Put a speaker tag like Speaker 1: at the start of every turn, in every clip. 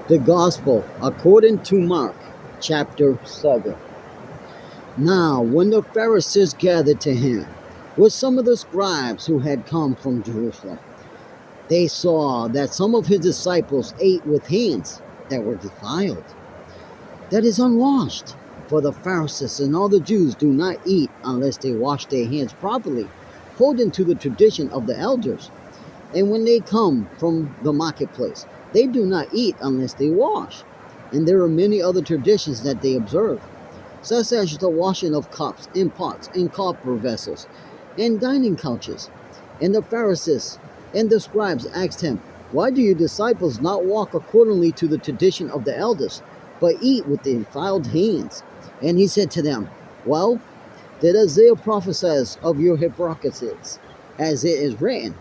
Speaker 1: The Gospel according to Mark, chapter 7. Now, when the Pharisees gathered to him with some of the scribes who had come from Jerusalem, they saw that some of his disciples ate with hands that were defiled, that is, unwashed. For the Pharisees and all the Jews do not eat unless they wash their hands properly, holding to the tradition of the elders. And when they come from the marketplace, they do not eat unless they wash. And there are many other traditions that they observe, such as the washing of cups and pots and copper vessels and dining couches. And the Pharisees and the scribes asked him, "Why do your disciples not walk accordingly to the tradition of the elders, but eat with defiled hands?" And he said to them, "Well, did Isaiah prophesy of your hypocrisies, as it is written,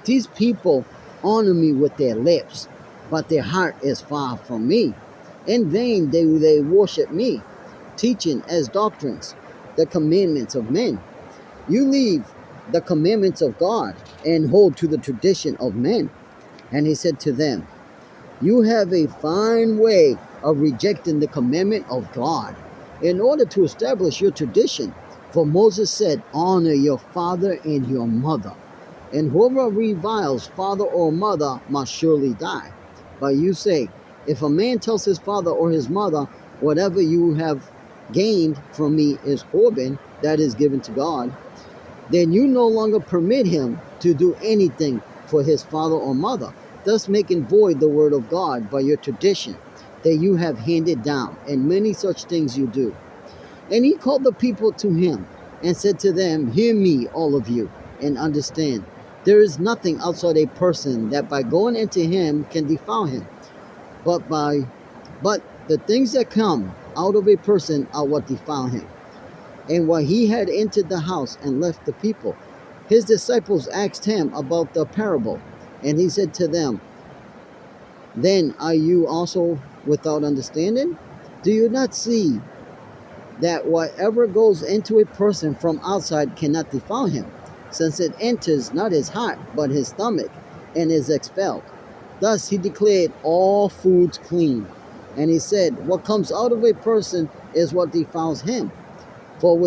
Speaker 1: these people honor me with their lips, but their heart is far from me. In vain do they worship me, teaching as doctrines the commandments of men. You leave the commandments of God and hold to the tradition of men." And he said to them, "You have a fine way of rejecting the commandment of God in order to establish your tradition. For Moses said, 'Honor your father and your mother,' and whoever reviles father or mother must surely die. But you say, if a man tells his father or his mother, 'Whatever you have gained from me is Corban,' that is given to God, then you no longer permit him to do anything for his father or mother, thus making void the word of God by your tradition that you have handed down, and many such things you do." And he called the people to him and said to them, "Hear me, all of you, and understand. There is nothing outside a person that by going into him can defile him, but the things that come out of a person are what defile him." And when he had entered the house and left the people, his disciples asked him about the parable. And he said to them, "Then are you also without understanding? Do you not see that whatever goes into a person from outside cannot defile him, since it enters not his heart, but his stomach, and is expelled? Thus he declared all foods clean. And he said, what comes out of a person is what defiles him. For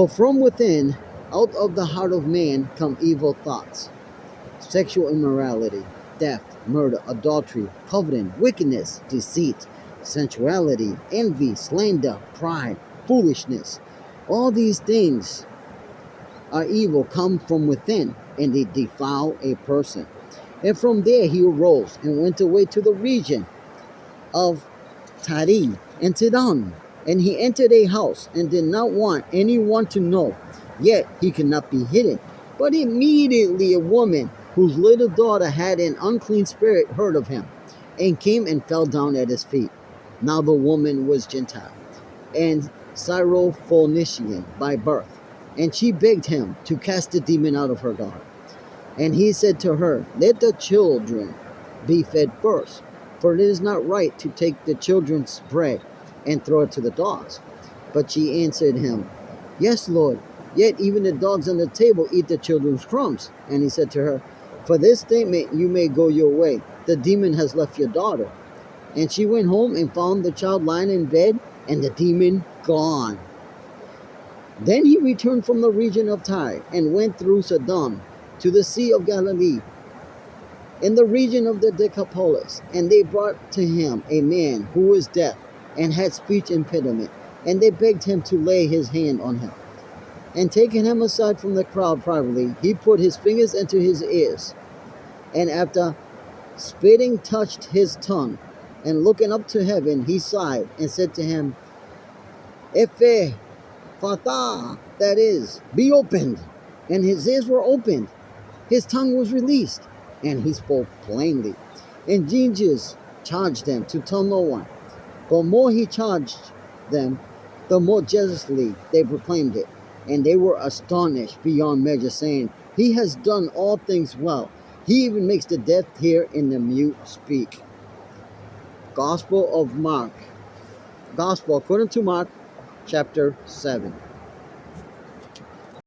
Speaker 1: from within, out of the heart of man, come evil thoughts, sexual immorality, theft, murder, adultery, coveting, wickedness, deceit, sensuality, envy, slander, pride, foolishness. All these things are evil, come from within, and they defile a person." And from there he arose and went away to the region of Tyre and Sidon. And he entered a house and did not want anyone to know, yet he could not be hidden. But immediately a woman whose little daughter had an unclean spirit heard of him, and came and fell down at his feet. Now the woman was Gentile, and Syrophoenician by birth, and she begged him to cast the demon out of her daughter. And he said to her, "Let the children be fed first, for it is not right to take the children's bread and throw it to the dogs." But she answered him, "Yes, Lord, yet even the dogs on the table eat the children's crumbs." And he said to her, "For this statement you may go your way. The demon has left your daughter." And she went home and found the child lying in bed, and the demon gone. Then he returned from the region of Tyre and went through Sidon to the Sea of Galilee, in the region of the Decapolis. And they brought to him a man who was deaf and had speech impediment, and they begged him to lay his hand on him. And taking him aside from the crowd privately, he put his fingers into his ears, and after spitting touched his tongue, and looking up to heaven, he sighed and said to him, "Ephphatha," that is, "be opened." And his ears were opened, his tongue was released, and he spoke plainly. And Jesus charged them to tell no one. But more he charged them, the more jealously they proclaimed it. And they were astonished beyond measure, saying, "He has done all things well. He even makes the deaf hear and the mute speak." Gospel according to Mark, chapter 7.